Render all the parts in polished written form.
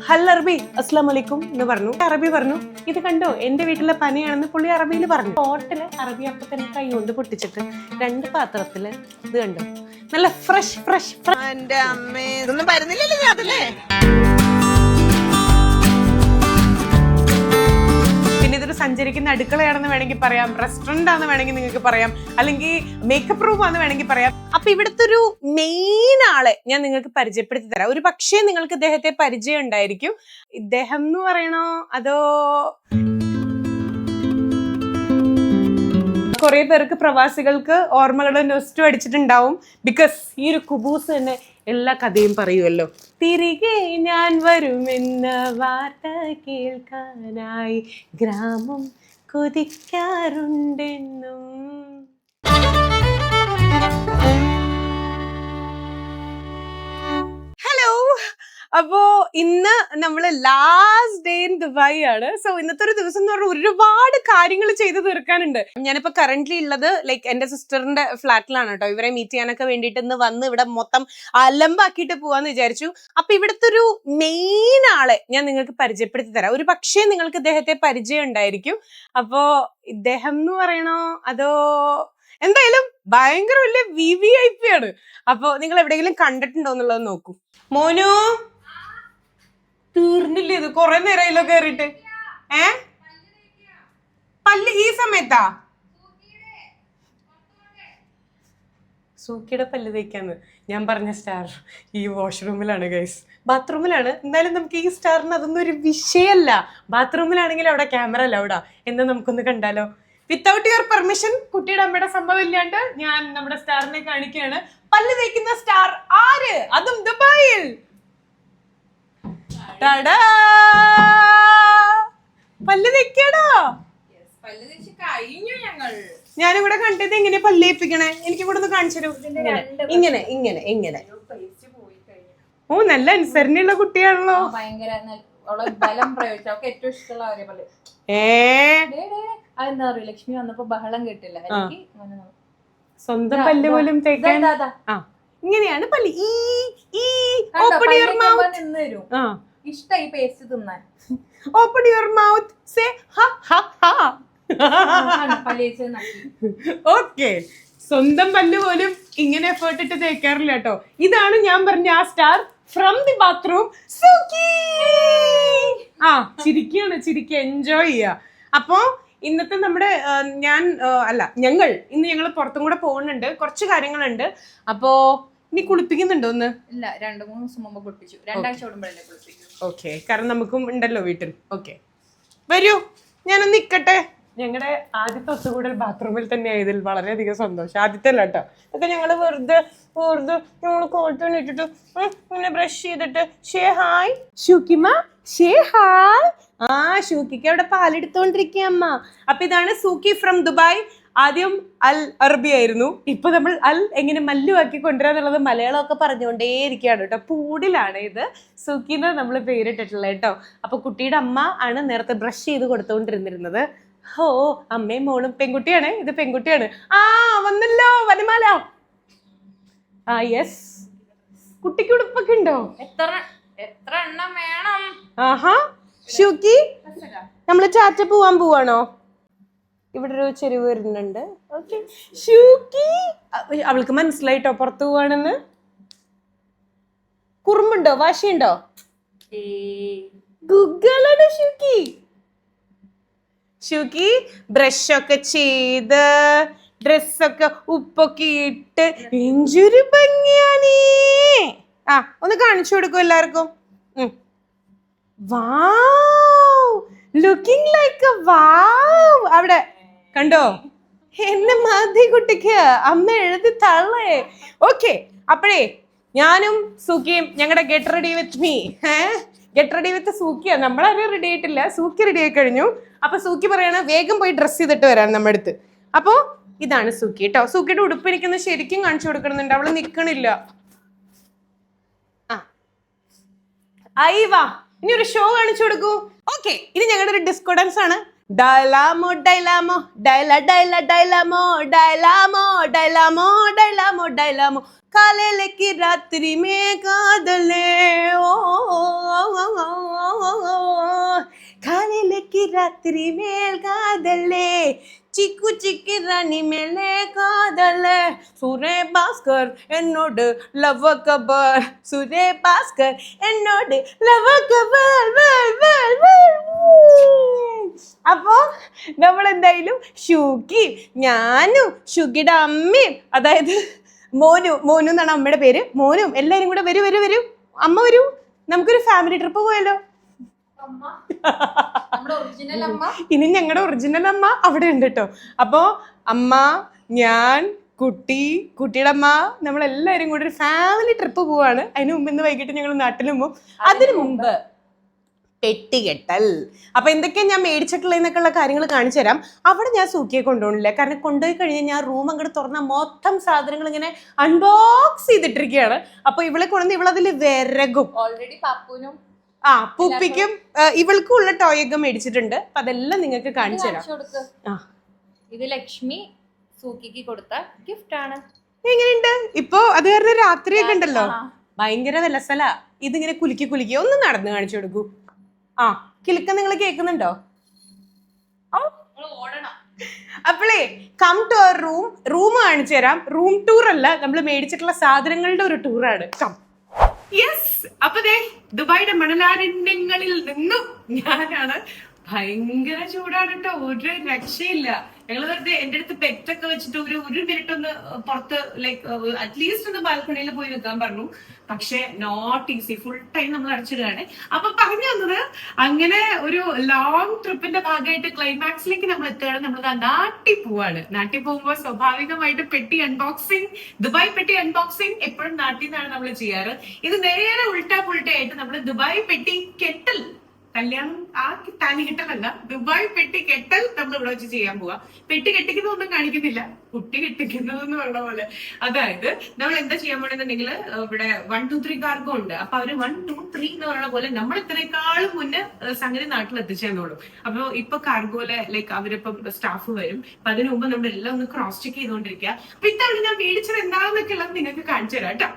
ഹൽ അറബി അസ്സലാമു അലൈക്കും എന്ന് പറഞ്ഞു. അറബി പറഞ്ഞു. ഇത് കണ്ടോ, എന്റെ വീട്ടിലെ പനിയാണെന്ന് പുള്ളി അറബിയിൽ പറഞ്ഞു. ഹോട്ടല് അറബി അപ്പൊ തന്നെ കൈ കൊണ്ട് പൊട്ടിച്ചിട്ട് 2 പാത്രത്തില് ഇത് കണ്ടോ, നല്ല ഫ്രഷ് ഫ്രഷ്. എന്റെ അമ്മേ, ഇതൊന്നും വരുന്നില്ലല്ലോ അതല്ലേ. പിന്നെ ഇതൊരു സഞ്ചരിക്കുന്ന അടുക്കളയാണെന്ന് വേണമെങ്കിൽ പറയാം, റെസ്റ്റോറന്റ് ആണെന്ന് വേണമെങ്കിൽ നിങ്ങൾക്ക് പറയാം, അല്ലെങ്കിൽ മേക്കപ്പ് റൂം ആണെന്ന് വേണമെങ്കിൽ പറയാം. അപ്പൊ ഇവിടുത്തെ ഒരു മെയിൻ ആളെ ഞാൻ നിങ്ങൾക്ക് പരിചയപ്പെടുത്തി തരാം. ഒരു പക്ഷേ നിങ്ങൾക്ക് ഇദ്ദേഹത്തെ പരിചയം ഉണ്ടായിരിക്കും. ഇദ്ദേഹം എന്ന് പറയണോ അതോ കുറെ പേർക്ക് പ്രവാസികൾക്ക് ഓർമ്മകളും നൊസ്റ്റും അടിച്ചിട്ടുണ്ടാവും. ബിക്കോസ് ഈ ഒരു കുബൂസ് തന്നെ എല്ലാ കഥയും പറയുമല്ലോ. തിരികെ ഞാൻ വരുമെന്ന വാർത്ത കേൾക്കാനായി ഗ്രാമം കൊതിക്കാറുണ്ടെന്നും. ഹലോ, അപ്പോ ഇന്ന് നമ്മള് ലാസ്റ്റ് ഡേ ഇൻ ദുബായ് ആണ്. സോ ഇന്നത്തെ ഒരു ദിവസം എന്ന് പറഞ്ഞാൽ ഒരുപാട് കാര്യങ്ങൾ ചെയ്ത് തീർക്കാനുണ്ട്. ഞാനിപ്പോ കറന്റ്ലി ഉള്ളത് ലൈക്ക് എന്റെ സിസ്റ്ററിന്റെ ഫ്ലാറ്റിലാണ് കേട്ടോ. ഇവരെ മീറ്റ് ചെയ്യാനൊക്കെ വേണ്ടിയിട്ട് ഇന്ന് വന്ന് ഇവിടെ മൊത്തം അലമ്പാക്കിയിട്ട് പോവാന്ന് വിചാരിച്ചു. അപ്പൊ ഇവിടുത്തെ ഒരു മെയിൻ ആളെ ഞാൻ നിങ്ങൾക്ക് പരിചയപ്പെടുത്തി തരാം. ഒരു പക്ഷേ നിങ്ങൾക്ക് ഇദ്ദേഹത്തെ പരിചയം ഉണ്ടായിരിക്കും. അപ്പോ ഇദ്ദേഹം എന്ന് പറയണോ അതോ എന്തായാലും ഭയങ്കര വലിയ VVIP ആണ്. അപ്പൊ നിങ്ങൾ എവിടെയെങ്കിലും കണ്ടിട്ടുണ്ടോ എന്നുള്ളത് നോക്കൂ. മോനു തീർന്നില്ലേ, ഇത് കൊറേ നേരമായല്ലോ കേറിയിട്ട്. പല്ല് ഈ സമയത്താ? സൂക്കിയുടെ പല്ല് തേക്കാന്ന് ഞാൻ പറഞ്ഞ സ്റ്റാർ ഈ വാഷ്റൂമിലാണ് ഗൈസ്, ബാത്റൂമിലാണ്. എന്തായാലും നമുക്ക് ഈ സ്റ്റാറിന് അതൊന്നും ഒരു വിഷയമല്ല. ബാത്റൂമിലാണെങ്കിൽ അവിടെ ക്യാമറ ലൗഡാ. എന്താ നമുക്കൊന്ന് കണ്ടാലോ? വിത്തൗട്ട് യുവർ പെർമിഷൻ, കുട്ടിയുടെ അമ്മയുടെ സംഭവം ഇല്ലാണ്ട് ഞാൻ നമ്മുടെ സ്റ്റാറിനെ കാണിക്കുകയാണ്. പല്ല് തേക്കുന്ന സ്റ്റാർ ആര്, അതും ദുബായിൽ. പല്ല് തേക്കാടോ. ഞാനും കൂടെ കണ്ടത് എങ്ങനെ പല്ല് തേപ്പിക്കണേ, എനിക്ക് കൂടെ ഒന്ന് കാണിച്ചു തരൂ. ഇങ്ങനെ ഇങ്ങനെ ഇങ്ങനെ. ഓ, നല്ല അനുസരണയുള്ള കുട്ടിയാണല്ലോ. ലക്ഷ്മി വന്നപ്പോ ബഹളം കേട്ടില്ല, സ്വന്തം പല്ല് പോലും തേക്കാൻ. ഇങ്ങനെയാണ് പല്ല്. Open your mouth. ഇഷ്ടായി പേസ്റ്റ് തിന്നാൻ. Open your mouth, say ha ha ha. Okay, സ്വന്തം പല്ല് പോലും ഇങ്ങനെ എഫേർട്ട് ഇട്ട് തേക്കാറില്ല കേട്ടോ. ഇതാണ് ഞാൻ പറഞ്ഞ ആ സ്റ്റാർ ഫ്രം ദി ബാത്റൂം, സൂക്കി. ചിരിക്കുക, എൻജോയ് ചെയ്യുക. അപ്പോ ഇന്നത്തെ നമ്മുടെ ഞങ്ങൾ ഇന്ന് പുറത്തും കൂടെ പോകുന്നുണ്ട്. കുറച്ച് കാര്യങ്ങളുണ്ട്. അപ്പോ ഇനി കുളിപ്പിക്കുന്നുണ്ടോ? ഒന്ന് ഇല്ല, 2-3 ദിവസം മുമ്പ് കുളിപ്പിച്ചു. 2 ആഴ്ച കൂടുമ്പോഴല്ലേ കുളിപ്പിക്കും. ഓക്കെ, കാരണം നമുക്കും ഉണ്ടല്ലോ വീട്ടിൽ. ഓക്കെ, വരൂ, ഞാനൊന്ന് നിക്കട്ടെ. ഞങ്ങളുടെ ആദ്യത്തെ ഒത്തുകൂടൽ ബാത്റൂമിൽ തന്നെ ആയതിൽ വളരെയധികം സന്തോഷം. ആദ്യത്തെ അല്ല കേട്ടോ, അതൊക്കെ ഞങ്ങള് വെറുതെ ഞങ്ങള് കോട്ടൺ ഇട്ടിട്ട് ഇങ്ങനെ ബ്രഷ് ചെയ്തിട്ട് ഷേ ഹായ് ഷൂക്കിമ, ഷേ ഹായ്. ഷൂക്കിക്ക് അവിടെ പാലെടുത്തോണ്ടിരിക്കുക അമ്മ. അപ്പൊ ഇതാണ് സൂക്കി ഫ്രം ദുബായ്. ആദ്യം അൽ അറബി ആയിരുന്നു, ഇപ്പൊ നമ്മൾ അൽ എങ്ങനെ മല്ലുവാക്കി കൊണ്ടുവരാന്നുള്ളത് മലയാളമൊക്കെ പറഞ്ഞുകൊണ്ടേ ഇരിക്കുകയാണ് കേട്ടോ. പൂടിലാണ് ഇത് സൂക്കിന്ന് നമ്മൾ പേരിട്ടിട്ടുള്ളത് കേട്ടോ. അപ്പൊ കുട്ടിയുടെ അമ്മ ആണ് നേരത്തെ ബ്രഷ് ചെയ്ത് കൊടുത്തോണ്ടിരുന്നിരുന്നത്. ഓ, അമ്മയും മോളും. പെൺകുട്ടിയാണ്, ഇത് പെൺകുട്ടിയാണ്. വന്നല്ലോ വനമാല. യെസ്, കുട്ടിക്ക് ഉടുപ്പൊക്കെ ഉണ്ടോ? എത്ര എണ്ണം വേണം? ആഹാ, ഷൂക്കി നമ്മള് ചാറ്റ പോവാൻ പോവാണോ? ഇവിടെ ഒരു ചെരുവ് വരുന്നുണ്ട്. ഓക്കെ, ഷൂക്കി അവൾക്ക് മനസ്സിലായിട്ടോ പുറത്തു പോവാണെന്ന്. കുറുമ്പുണ്ടോ, വാശിയുണ്ടോ? ഗുഗലാണ് ഷൂക്കി. ഷൂക്കി ബ്രഷ് ഒക്കെ ചെയ്ത് ഡ്രസ്സൊക്കെ ഉപ്പൊക്കെ ഇട്ട് എന്തൊരു ഭംഗിയാണേ. ഒന്ന് കാണിച്ചു കൊടുക്കും എല്ലാവർക്കും. വാവ്, ലുക്കിംഗ് ലൈക്ക് എ വാവ്. അവിടെ കണ്ടോ, എന്നെ മതി കുട്ടിക്ക്, അമ്മ എഴുതി തള്ളേ. ഓക്കെ, അപ്പോഴേ ഞാനും സൂക്കിയും ഞങ്ങളുടെ get ready with me, get ready with സൂക്കിയാ. നമ്മളാരും റെഡി ആയിട്ടില്ല, സൂക്കി റെഡി ആയി കഴിഞ്ഞു. അപ്പൊ സൂക്കി പറയണ വേഗം പോയി ഡ്രസ് ചെയ്തിട്ട് വരാൻ നമ്മുടെ അടുത്ത്. അപ്പൊ ഇതാണ് സൂക്കി കേട്ടോ. സൂക്കിയുടെ ഉടുപ്പ് എനിക്കൊന്ന് ശരിക്കും കാണിച്ചു കൊടുക്കണമെന്നുണ്ട്, അവള് നിക്കണില്ല. വാ, ഇനി ഒരു ഷോ കാണിച്ചു കൊടുക്കൂ. ഓക്കെ, ഇനി ഞങ്ങളുടെ ഒരു ഡിസ്കോ ഡാൻസ് ആണ്. ഡൈലാമോ ഡൈലാമോ ഡൈല ഡൈല ഡൈലാമോ ഡൈലാമോ ഡൈലാമോ ഡൈലാമോ ഡൈലാമോ काले की रात्रि में कादले ओ രാത്രി മേൽ കാതല്ലേ ചിക്കു ചിക്കി റാണി മേലെ കാതല്ലേ സൂര്യ ഭാസ്കർ എന്നോട് ലവ് കബർ സൂര്യ ഭാസ്കർ എന്നോട് ലവ് കബർ അപ്പോ നമ്മൾ എന്തായാലും ഷുഗി ഞാനും ഷുഗിയുടെ അമ്മയും അതായത് മോനു എന്നാണ് അമ്മയുടെ പേര് മോനും എല്ലാരും കൂടെ വരൂ അമ്മ വരൂ നമുക്കൊരു ഫാമിലി ട്രിപ്പ് പോയല്ലോ ഇനി ഞങ്ങളുടെ ഒറിജിനൽ അമ്മ അവിടെ ഉണ്ട് കേട്ടോ അപ്പോ അമ്മ ഞാൻ കുട്ടിയുടെ അമ്മ നമ്മളെല്ലാരും കൂടെ ഒരു ഫാമിലി ട്രിപ്പ് പോവാണ് അതിന് മുമ്പ് ഇന്ന് വൈകിട്ട് ഞങ്ങൾ നാട്ടിലും പോകും അതിനു മുമ്പ് പെട്ടികെട്ടൽ അപ്പൊ എന്തൊക്കെയാ ഞാൻ മേടിച്ചിട്ടുള്ളതെന്നൊക്കെയുള്ള കാര്യങ്ങൾ കാണിച്ചു തരാം അവിടെ ഞാൻ സൂക്കിയെ കൊണ്ടുപോകണില്ല കാരണം കൊണ്ടുപോയി കഴിഞ്ഞാൽ ഞാൻ റൂം അങ്ങോട്ട് തുറന്ന മൊത്തം സാധനങ്ങൾ ഇങ്ങനെ അൺബോക്സ് ചെയ്തിട്ടിരിക്കുകയാണ് അപ്പൊ ഇവളെ കൊണ്ടുവന്ന് ഇവളതിൽ വിരകും ഓൾറെഡി പപ്പുനും പുപ്പിക്കും ഇവൾക്കും ഉള്ള ടോയൊക്കെ മേടിച്ചിട്ടുണ്ട് അപ്പൊ അതെല്ലാം നിങ്ങൾക്ക് കാണിച്ചു തരാം ഇത് ലക്ഷ്മി സൂക്കിക്ക് കൊടുത്ത ഗിഫ്റ്റ് ആണ് എങ്ങനെയുണ്ട് ഇപ്പൊ അത് കാരണം രാത്രിയൊക്കെ ഉണ്ടല്ലോ ഭയങ്കര വിലസല ഇതിങ്ങനെ കുലുക്കി ഒന്ന് നടന്ന് കാണിച്ചു കൊടുക്കൂ കിലുക്ക നിങ്ങൾ കേൾക്കുന്നുണ്ടോ അപ്പോളേ കം ടു അവർ റൂം കാണിച്ചു തരാം റൂം ടൂർ അല്ല നമ്മൾ മേടിച്ചിട്ടുള്ള സാധനങ്ങളുടെ ഒരു ടൂറാണ് കം യെസ് അപ്പൊ ദുബായിയുടെ മണലാരണ്യങ്ങളിൽ നിന്നും ഞാനാണ് ഭയങ്കര ചൂടാണ് കേട്ടോ ഒരു രക്ഷയില്ല ഞങ്ങൾ വെറുതെ എന്റെ അടുത്ത് പെറ്റൊക്കെ വെച്ചിട്ട് ഒരു മിനിറ്റ് ഒന്ന് പുറത്ത് ലൈക്ക് അറ്റ്ലീസ്റ്റ് ഒന്ന് ബാൽക്കണിയിൽ പോയി നിൽക്കാൻ പറഞ്ഞു പക്ഷെ നോട്ട് ഈസി ഫുൾ ടൈം നമ്മൾ അടച്ചിടുകയാണ് അപ്പൊ പറഞ്ഞു വന്നത് അങ്ങനെ ഒരു ലോങ് ട്രിപ്പിന്റെ ഭാഗമായിട്ട് ക്ലൈമാക്സിലേക്ക് നമ്മൾ എത്തുകയാണ് നമ്മൾ നാട്ടിൽ പോവാണ് നാട്ടിൽ പോകുമ്പോൾ സ്വാഭാവികമായിട്ട് പെട്ടി അൺബോക്സിങ് ദുബായ് പെട്ടി അൺബോക്സിങ് എപ്പോഴും നാട്ടിൽ നിന്നാണ് നമ്മൾ ചെയ്യാറ് ഇത് നേരെ ഉൾട്ടാ പുൾട്ടയായിട്ട് നമ്മൾ ദുബായ് പെട്ടി കെട്ടൽ കല്യാണം താലി കെട്ടലല്ല ദുബായ് പെട്ടി കെട്ടൽ നമ്മൾ ഇവിടെ വെച്ച് ചെയ്യാൻ പോവാ പെട്ടി കെട്ടിക്കുന്നതൊന്നും കാണിക്കുന്നില്ല കുട്ടി കെട്ടിക്കുന്നതെന്ന് പറഞ്ഞ പോലെ അതായത് നമ്മൾ എന്താ ചെയ്യാൻ പോണെന്നുണ്ടെങ്കിൽ ഇവിടെ 1, 2, 3 കാർഗോ ഉണ്ട് അപ്പൊ അവര് 1, 2, 3 എന്ന് പറയുന്ന പോലെ നമ്മൾ ഇത്രേക്കാളും മുന്നേ സംഗതി നാട്ടിൽ എത്തിച്ചെന്നുള്ളൂ അപ്പൊ ഇപ്പൊ കാർഗോയിലെ ലൈക്ക് അവരിപ്പം സ്റ്റാഫ് വരും അപ്പൊ അതിനു മുമ്പ് നമ്മൾ എല്ലാം ഒന്ന് ക്രോസ് ചെക്ക് ചെയ്തുകൊണ്ടിരിക്കുക അപ്പൊ ഇത്തവണ ഞാൻ മേടിച്ചത് എന്താണെന്നൊക്കെ ഉള്ളത് നിങ്ങൾക്ക് കാണിച്ചു തരാം കേട്ടോ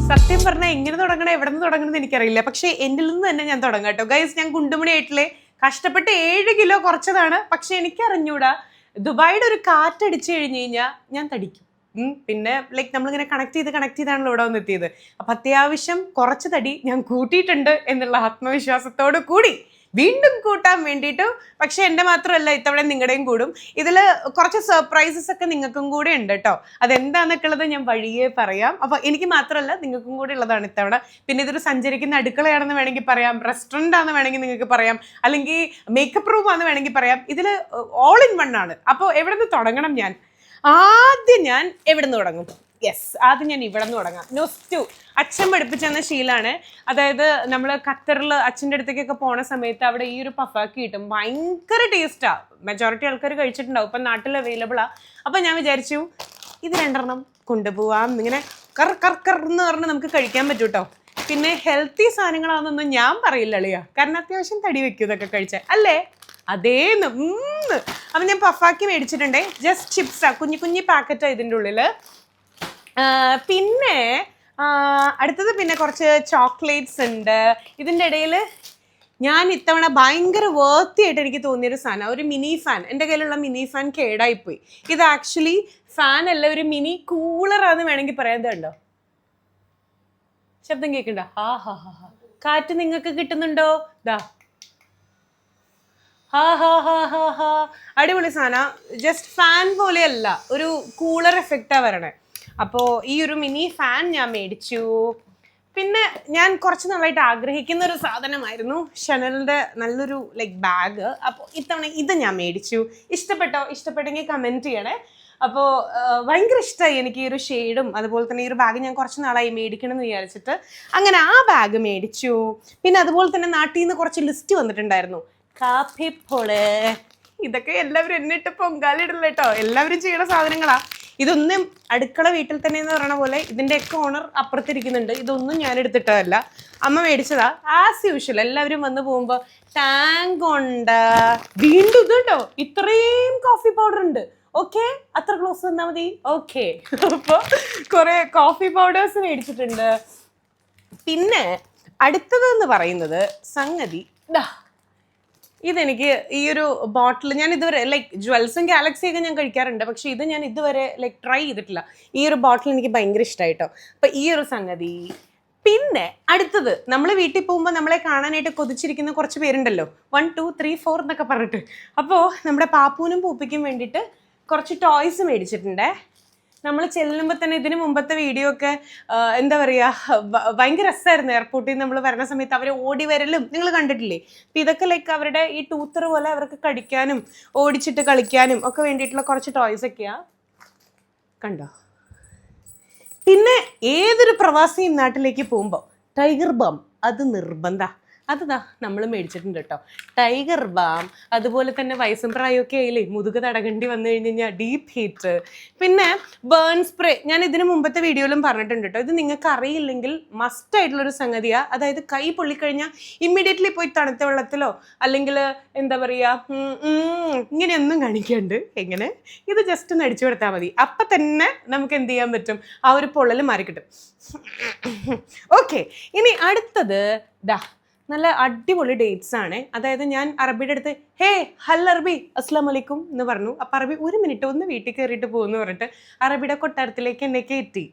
സത്യം പറഞ്ഞാൽ എങ്ങനെ തുടങ്ങണം എവിടെ നിന്ന് തുടങ്ങണം എന്ന് എനിക്കറിയില്ല പക്ഷെ എന്നിൽ നിന്ന് തന്നെ ഞാൻ തുടങ്ങാം കേട്ടോ ഗൈസ് ഞാൻ കുണ്ടുമണിയായിട്ടില്ലേ കഷ്ടപ്പെട്ട് 7 കിലോ കുറച്ചതാണ് പക്ഷെ എനിക്കറിഞ്ഞൂടാ ദുബായിയുടെ ഒരു കാറ്റടിച്ചു കഴിഞ്ഞു കഴിഞ്ഞാൽ ഞാൻ തടിക്കും പിന്നെ ലൈക്ക് നമ്മളിങ്ങനെ കണക്ട് ചെയ്താണല്ലോ ഇവിടെ വന്ന് എത്തിയത് അപ്പൊ അത്യാവശ്യം കുറച്ച് തടി ഞാൻ കൂട്ടിയിട്ടുണ്ട് എന്നുള്ള ആത്മവിശ്വാസത്തോടു കൂടി വീണ്ടും കൂട്ടാൻ വേണ്ടിയിട്ട് പക്ഷെ എൻ്റെ മാത്രമല്ല ഇത്തവണ നിങ്ങളുടെയും കൂടും ഇതിൽ കുറച്ച് സർപ്രൈസസ് ഒക്കെ നിങ്ങൾക്കും കൂടെ ഉണ്ട് കേട്ടോ അതെന്താന്നൊക്കെ ഉള്ളത് ഞാൻ വഴിയേ പറയാം അപ്പൊ എനിക്ക് മാത്രമല്ല നിങ്ങൾക്കും കൂടെ ഉള്ളതാണ് ഇത്തവണ പിന്നെ ഇതൊരു സഞ്ചരിക്കുന്ന അടുക്കളയാണെന്ന് വേണമെങ്കിൽ പറയാം റെസ്റ്റോറൻ്റ് ആണെന്ന് വേണമെങ്കിൽ നിങ്ങൾക്ക് പറയാം അല്ലെങ്കിൽ മേക്കപ്പ് റൂം ആണെന്ന് വേണമെങ്കിൽ പറയാം ഇതിൽ ഓൾ ഇൻ വൺ ആണ് അപ്പോൾ എവിടെ നിന്ന് തുടങ്ങണം ഞാൻ ആദ്യം ഞാൻ എവിടെ നിന്ന് തുടങ്ങും യെസ് ആദ്യം ഞാൻ ഇവിടെ നിന്ന് തുടങ്ങാം നൊസ്റ്റു അച്ഛൻ പഠിപ്പിച്ചെന്ന ശീലമാണ് അതായത് നമ്മൾ ഖത്തറിൽ അച്ഛൻ്റെ അടുത്തേക്കൊക്കെ പോണ സമയത്ത് അവിടെ ഈ ഒരു പഫാക്കി കിട്ടും ഭയങ്കര ടേസ്റ്റാ മെജോറിറ്റി ആൾക്കാർ കഴിച്ചിട്ടുണ്ടാവും ഇപ്പം നാട്ടിൽ അവൈലബിളാ അപ്പം ഞാൻ വിചാരിച്ചു ഇത് 2 കൊണ്ടുപോവാം ഇങ്ങനെ കർ എന്ന് പറഞ്ഞ് നമുക്ക് കഴിക്കാൻ പറ്റും കേട്ടോ പിന്നെ ഹെൽത്തി സാധനങ്ങളാണെന്നൊന്നും ഞാൻ പറയില്ല അളിയാ കാരണം അത്യാവശ്യം തടി വെക്കും ഇതൊക്കെ കഴിച്ചാൽ അല്ലേ അതേന്ന് അപ്പം ഞാൻ പഫാക്കി മേടിച്ചിട്ടുണ്ടേ ജസ്റ്റ് ചിപ്സാ കുഞ്ഞു പാക്കറ്റാ ഇതിൻ്റെ ഉള്ളിൽ പിന്നെ അടുത്തത് പിന്നെ കുറച്ച് ചോക്ലേറ്റ്സ് ഉണ്ട് ഇതിൻ്റെ ഇടയിൽ ഞാൻ ഇത്തവണ ഭയങ്കര വേർത്തി ആയിട്ട് എനിക്ക് തോന്നിയൊരു സാധനം ഒരു മിനി ഫാൻ എൻ്റെ കയ്യിലുള്ള മിനി ഫാൻ കേടായിപ്പോയി ഇത് ആക്ച്വലി ഫാൻ അല്ല ഒരു മിനി കൂളറാന്ന് വേണമെങ്കിൽ പറയാതുണ്ടോ ശബ്ദം കേൾക്കണ്ടോ ഹാ കാറ്റ് നിങ്ങൾക്ക് കിട്ടുന്നുണ്ടോ ദാ ഹാ അടിപൊളി സാധനം ജസ്റ്റ് ഫാൻ പോലെയല്ല ഒരു കൂളർ എഫക്റ്റാ വരണേ അപ്പോൾ ഈ ഒരു മിനി ഫാൻ ഞാൻ മേടിച്ചു പിന്നെ ഞാൻ കുറച്ച് നാളായിട്ട് ആഗ്രഹിക്കുന്ന ഒരു സാധനമായിരുന്നു ഷനലിൻ്റെ നല്ലൊരു ലൈക്ക് ബാഗ് അപ്പോൾ ഇത്തവണ ഇത് ഞാൻ മേടിച്ചു ഇഷ്ടപ്പെട്ടെങ്കിൽ കമൻറ്റ് ചെയ്യണേ അപ്പോൾ ഭയങ്കര ഇഷ്ടമായി എനിക്ക് ഈ ഒരു ഷെയ്ഡും അതുപോലെ തന്നെ ഈ ഒരു ബാഗ് ഞാൻ കുറച്ച് നാളായി മേടിക്കണം എന്ന് വിചാരിച്ചിട്ട് അങ്ങനെ ആ ബാഗ് മേടിച്ചു പിന്നെ അതുപോലെ തന്നെ നാട്ടിൽ നിന്ന് കുറച്ച് ലിസ്റ്റ് വന്നിട്ടുണ്ടായിരുന്നു കാപ്പിപ്പൊള് ഇതൊക്കെ എല്ലാവരും എന്നിട്ട് പൊങ്കാലിടില്ല കേട്ടോ എല്ലാവരും ചെയ്യണ സാധനങ്ങളാ ഇതൊന്നും അടുക്കള വീട്ടിൽ തന്നെ എന്ന് പറയുന്ന പോലെ ഇതിൻ്റെയൊക്കെ ഓണർ അപ്പുറത്തിരിക്കുന്നുണ്ട് ഇതൊന്നും ഞാൻ എടുത്തിട്ടല്ല അമ്മ മേടിച്ചതാ ആസ് യൂഷ്വൽ എല്ലാവരും വന്ന് പോകുമ്പോൾ ടാങ്ക് ഉണ്ട് വീണ്ടും ഇതുണ്ടോ ഇത്രയും കോഫി പൗഡർ ഉണ്ട് ഓക്കെ അത്ര ക്ലോസ് വന്നാൽ മതി ഓക്കെ അപ്പോൾ കുറേ കോഫി പൗഡേഴ്സ് മേടിച്ചിട്ടുണ്ട് പിന്നെ അടുത്തതെന്ന് പറയുന്നത് സംഗതി ദാ ഇതെനിക്ക് ഈ ഒരു ബോട്ടിൽ ഞാൻ ഇതുവരെ ലൈക്ക് ജ്വൽസും ഗാലക്സി ഒക്കെ ഞാൻ കഴിക്കാറുണ്ട്, പക്ഷെ ഇത് ഞാൻ ഇതുവരെ ലൈക്ക് ട്രൈ ചെയ്തിട്ടില്ല. ഈ ഒരു ബോട്ടിൽ എനിക്ക് ഭയങ്കര ഇഷ്ടമായിട്ടോ. അപ്പൊ ഈ ഒരു സംഗതി. പിന്നെ അടുത്തത്, നമ്മൾ വീട്ടിൽ പോകുമ്പോൾ നമ്മളെ കാണാനായിട്ട് കൊതിച്ചിരിക്കുന്ന കുറച്ച് പേരുണ്ടല്ലോ, 1 2 3 4 എന്നൊക്കെ പറഞ്ഞിട്ട്. അപ്പോൾ നമ്മുടെ പാപ്പൂനും പൂപ്പിക്കും വേണ്ടിയിട്ട് കുറച്ച് ടോയ്സ് മേടിച്ചിട്ടുണ്ടേ. നമ്മൾ ചെല്ലുമ്പോൾ തന്നെ ഇതിന് മുമ്പത്തെ വീഡിയോ ഒക്കെ എന്താ പറയുക, ഭയങ്കര രസമായിരുന്നു. എയർപോർട്ടിൽ നിന്ന് നമ്മൾ വരുന്ന സമയത്ത് അവർ ഓടി വരലും നിങ്ങൾ കണ്ടിട്ടില്ലേ. അപ്പം ഇതൊക്കെ ലൈക്ക് അവരുടെ ഈ ടൂത്തർ പോലെ അവർക്ക് കടിക്കാനും ഓടിച്ചിട്ട് കളിക്കാനും ഒക്കെ വേണ്ടിയിട്ടുള്ള കുറച്ച് ടോയ്സ് ഒക്കെയാ. കണ്ടോ? പിന്നെ ഏതൊരു പ്രവാസിയും നാട്ടിലേക്ക് പോകുമ്പോൾ ടൈഗർ ബാം അത് നിർബന്ധ. അതാ നമ്മൾ മേടിച്ചിട്ടുണ്ട് കേട്ടോ, ടൈഗർ ബാം. അതുപോലെ തന്നെ വയസ്സും പ്രായമൊക്കെ ആയില്ലേ, മുതുക തടകണ്ടി വന്നു കഴിഞ്ഞ് കഴിഞ്ഞാൽ ഡീപ്പ് ഹീറ്റ്. പിന്നെ ബേൺ സ്പ്രേ ഞാൻ ഇതിന് മുമ്പത്തെ വീഡിയോയിലും പറഞ്ഞിട്ടുണ്ട് കേട്ടോ. ഇത് നിങ്ങൾക്ക് അറിയില്ലെങ്കിൽ മസ്റ്റ് ആയിട്ടുള്ളൊരു സംഗതിയാണ്. അതായത് കൈ പൊള്ളിക്കഴിഞ്ഞാൽ ഇമ്മീഡിയറ്റ്ലി പോയി തണുത്ത വെള്ളത്തിലോ അല്ലെങ്കിൽ എന്താ പറയുക ഇങ്ങനെയൊന്നും കാണിക്കാണ്ട് എങ്ങനെ ഇത് ജസ്റ്റ് ഒന്ന് അടിച്ചു കൊടുത്താൽ മതി. അപ്പം തന്നെ നമുക്ക് എന്ത് ചെയ്യാൻ പറ്റും, ആ ഒരു പൊള്ളൽ മാറിക്കിട്ടും. ഓക്കെ, ഇനി അടുത്തത് ദാ നല്ല അടിപൊളി ഡേറ്റ്സ് ആണ്. അതായത് ഞാൻ അറബിയുടെ അടുത്ത് ഹേ ഹൽ അറബി അസ്ലാം വലൈക്കും എന്ന് പറഞ്ഞു. അപ്പം അറബി 1 മിനിറ്റ് ഒന്ന് വീട്ടിൽ കയറിയിട്ട് പോകുമെന്ന് പറഞ്ഞിട്ട് അറബിയുടെ കൊട്ടാരത്തിലേക്ക് എന്നെ കയറ്റി.